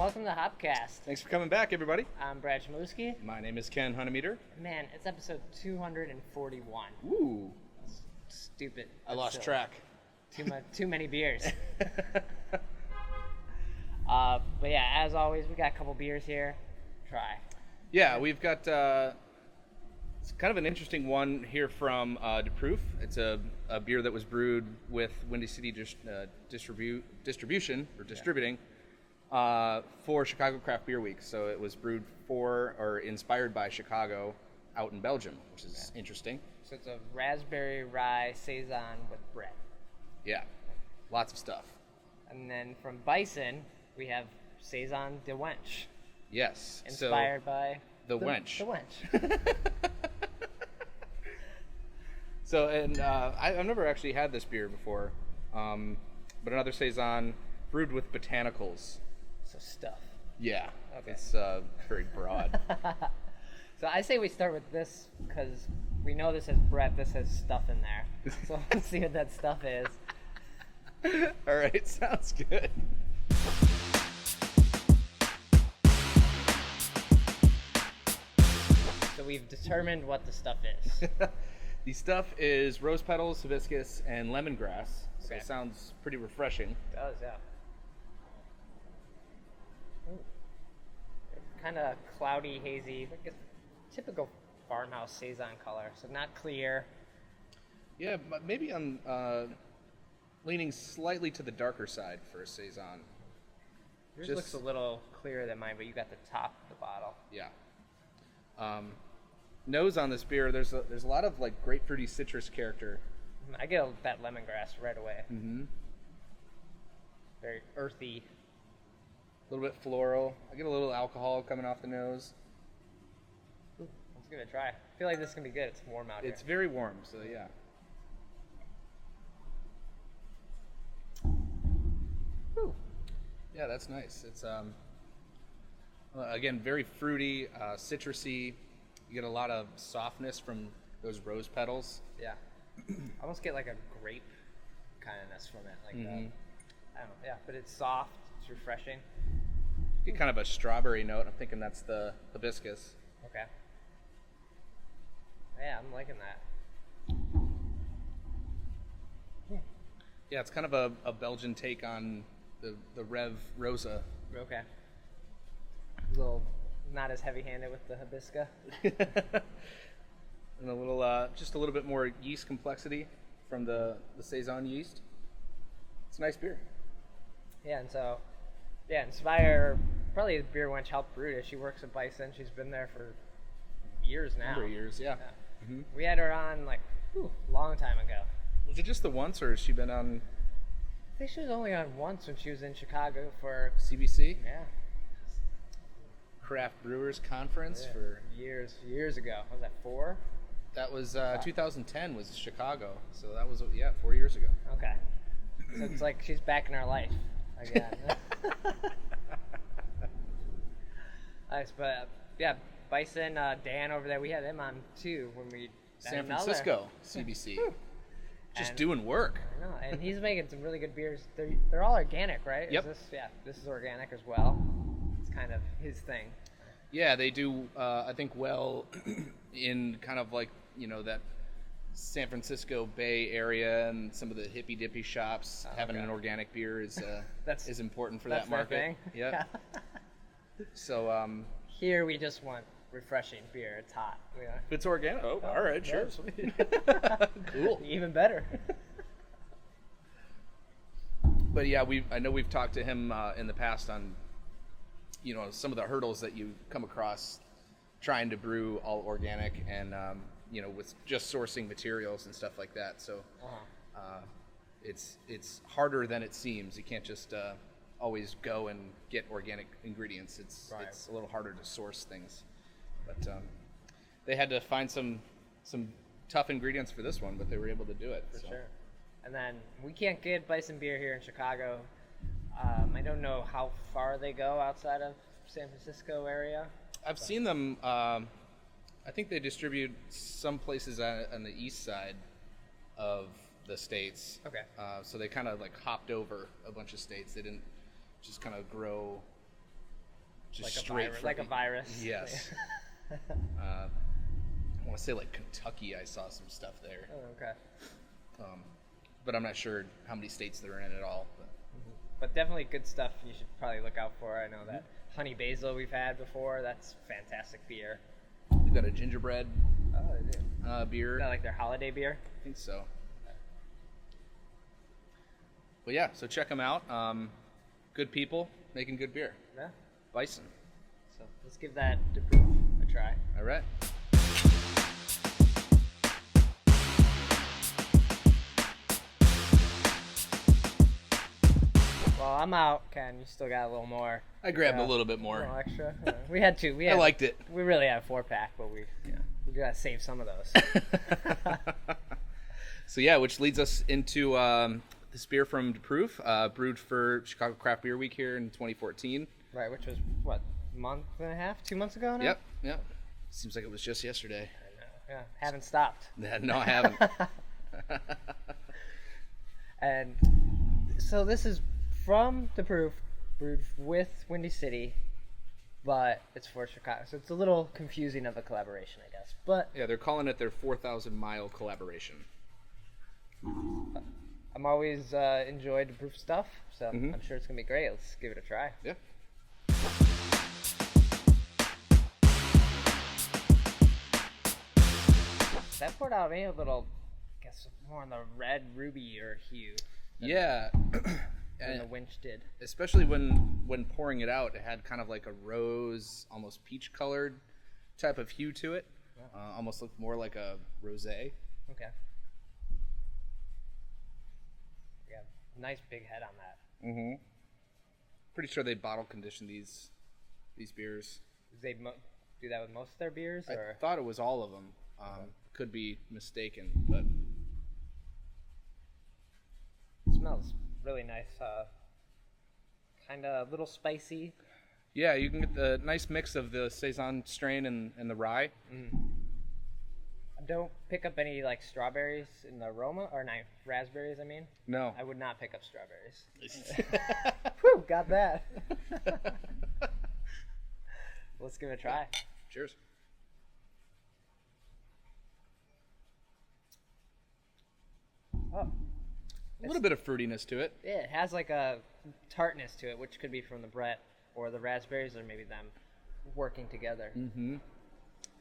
welcome to Hopcast. Thanks for coming back, everybody. I'm Brad Chmielewski. My name is Ken Hunnemeder. Man, it's episode 241. Ooh. Stupid. I lost track. Too many beers. But yeah, as always, we got a couple beers here. Try. Yeah, we've got it's kind of an interesting one here from Proef. It's a beer that was brewed with Windy City distributing for Chicago Craft Beer Week. So it was brewed for or inspired by Chicago out in Belgium, which is interesting. So it's a Raspberry Rye Saison with Brett. Yeah, lots of stuff. And then from Bison, we have Saison De Wench. Yes. Inspired by the Wench. The Wench. So, and I've never actually had this beer before, but another Saison brewed with botanicals. So stuff. Yeah, Okay. It's very broad. So I say we start with this because we know this has Brett. This has stuff in there. So let's see what that stuff is. All right, sounds good. So we've determined what the stuff is. The stuff is rose petals, hibiscus, and lemongrass. So Okay. it sounds pretty refreshing. It does, yeah. Kind of cloudy, hazy, like a typical farmhouse Saison color. So not clear. Yeah, but maybe I'm leaning slightly to the darker side for a Saison. Yours Just- looks a little clearer than mine, but you got the top of the bottle. Yeah. Nose on this beer, there's a lot of like grapefruity citrus character. I get that lemongrass right away. Mm-hmm. Very earthy. A little bit floral. I get a little alcohol coming off the nose. Let's give it a try. I feel like this is going to be good. It's warm out It's here. very warm, so yeah. Whew. Yeah, that's nice. It's again very fruity, citrusy. You get a lot of softness from those rose petals. Yeah. I almost get like a grape kindness from it. Like I don't know. Yeah, but it's soft. It's refreshing. You get kind of a strawberry note. I'm thinking that's the hibiscus. Okay. Yeah, I'm liking that. Yeah, it's kind of a Belgian take on the Rev Rosa. Okay. A little not as heavy-handed with the hibiscus. And a little, just a little bit more yeast complexity from the Saison yeast. It's a nice beer. Yeah, and so, Inspire, probably the Beer Wench helped brew it. She works at Bison. She's been there for years now. Number of years, yeah. Mm-hmm. We had her on, like, a long time ago. Was it just the once, or has she been on I think she was only on once when she was in Chicago for, CBC? yeah, Craft Brewers Conference yeah, for... years ago. Was that 4? That was 2010 was Chicago, so that was 4 years ago. Okay. So it's like she's back in our life again. Nice, but yeah, Bison, Dan over there, we had him on too when we San Francisco CBC, just And- doing work. I know, and he's making some really good beers. They're all organic, right? Yep. This is organic as well. It's kind of his thing. Yeah, they do. I think well in kind of like that San Francisco Bay Area and some of the hippy dippy shops. Having okay. an organic beer is is important for That's that market. their thing? Yeah. So Here we just want refreshing beer. It's hot. if it's organic, all right, yeah, sure, sweet. cool. Even better. But yeah, I know we've talked to him in the past on some of the hurdles that you come across trying to brew all organic and with just sourcing materials and stuff like that. So it's harder than it seems. You can't just always go and get organic ingredients. It's a little harder to source things. But they had to find some tough ingredients for this one, but they were able to do it. For sure. And then we can't get Bison beer here in Chicago. I don't know how far they go outside of San Francisco area. I've seen them. I think they distribute some places on the east side of the states. Okay. So they kind of like hopped over a bunch of states. They didn't just kind of grow just like a virus. Yes. I want to say like Kentucky. I saw some stuff there. Oh, okay. But I'm not sure how many states they're in at all. But definitely good stuff you should probably look out for. I know that honey basil we've had before. That's fantastic beer. We've got a gingerbread beer. Is that like their holiday beer? I think so. But yeah, so check them out. Good people making good beer. Yeah. Bison. So let's give that De Proef a try. All right. Well, I'm out, Ken. You still got a little more. I grabbed a little bit more. A little extra. We had two. I liked it. We really had a 4-pack, but we gotta save some of those. So yeah, which leads us into this beer from De Proef, brewed for Chicago Craft Beer Week here in 2014. Right, which was what, month and a half, 2 months ago now? Yep. Seems like it was just yesterday. I know. Yeah, haven't stopped. No, I haven't. And so this is from De Proef, brewed with Windy City, but it's for Chicago. So it's a little confusing of a collaboration, I guess. But yeah, they're calling it their 4,000-mile collaboration. I'm always enjoyed De Proef stuff, so I'm sure it's going to be great. Let's give it a try. Yeah. That poured out maybe a little, I guess, more on the red ruby-er hue. Yeah. Than the Wench did. Especially when pouring it out, it had kind of like a rose, almost peach-colored type of hue to it. Yeah. Almost looked more like a rosé. Okay. Yeah, nice big head on that. Mm-hmm. Pretty sure they bottle condition these beers. They do that with most of their beers? Or? I thought it was all of them. Could be mistaken, but it smells really nice. Kind of a little spicy. Yeah, you can get the nice mix of the Saison strain and the rye. I don't pick up any like strawberries in the aroma, or raspberries. I mean, no, I would not pick up strawberries. Whew, got that. Let's give it a try. Cheers. Oh, a little bit of fruitiness to it. Yeah, it has like a tartness to it, which could be from the Brett or the raspberries, or maybe them working together. Mm-hmm.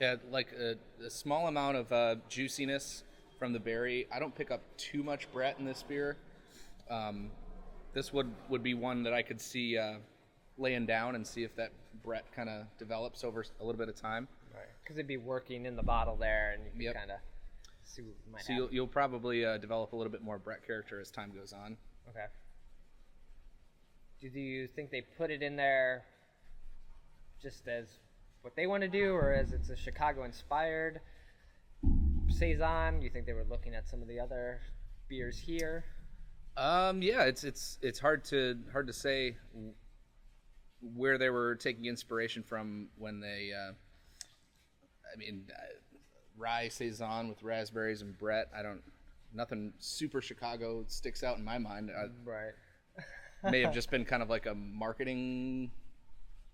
Yeah, like a small amount of juiciness from the berry. I don't pick up too much Brett in this beer. This would be one that I could see laying down and see if that Brett kind of develops over a little bit of time. Right. Because it'd be working in the bottle there, and you can kind of see what might happen. So you'll probably develop a little bit more Brett character as time goes on. Okay. Do you think they put it in there just as what they want to do, or as it's a Chicago-inspired Saison? You think they were looking at some of the other beers here? Yeah, it's hard to say where they were taking inspiration from when they. Rye Saison with raspberries and Brett. Nothing super Chicago sticks out in my mind. Right. May have just been kind of like a marketing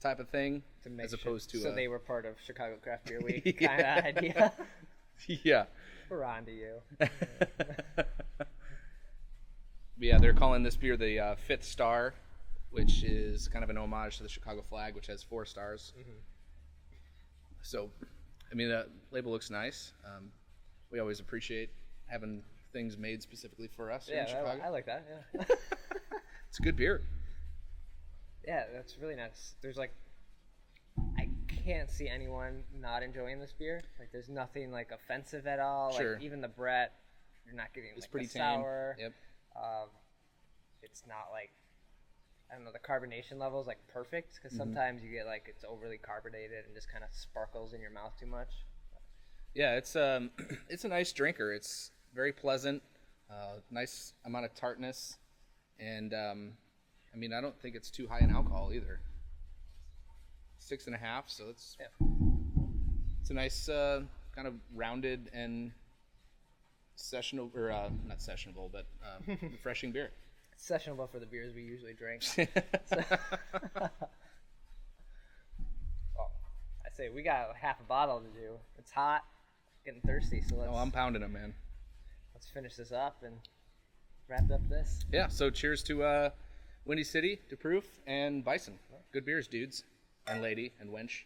type of thing, as opposed to. So they were part of Chicago Craft Beer Week kind of idea. Yeah. We're on to you. Yeah, they're calling this beer the Fifth Star, which is kind of an homage to the Chicago flag, which has 4 stars. Mm-hmm. So, the label looks nice. We always appreciate having things made specifically for us here in Chicago. I like that, yeah. It's a good beer. Yeah, that's really nice. There's I can't see anyone not enjoying this beer. Like, there's nothing offensive at all. Sure. Like, even the Brett, you're not getting it's pretty sour. Yep. It's not the carbonation level is perfect, because sometimes you get it's overly carbonated and just kind of sparkles in your mouth too much. Yeah, it's a nice drinker. It's very pleasant, nice amount of tartness, and I don't think it's too high in alcohol either. 6.5, so it's a nice kind of rounded and sessionable, or not sessionable, but refreshing beer. It's sessionable for the beers we usually drink. say we got half a bottle to do. It's hot, getting thirsty, so I'm pounding them, man. let's finish this up and wrap up this. Yeah, so cheers to Windy City, to Proef, and Bison. Good beers, dudes, and lady, and wench.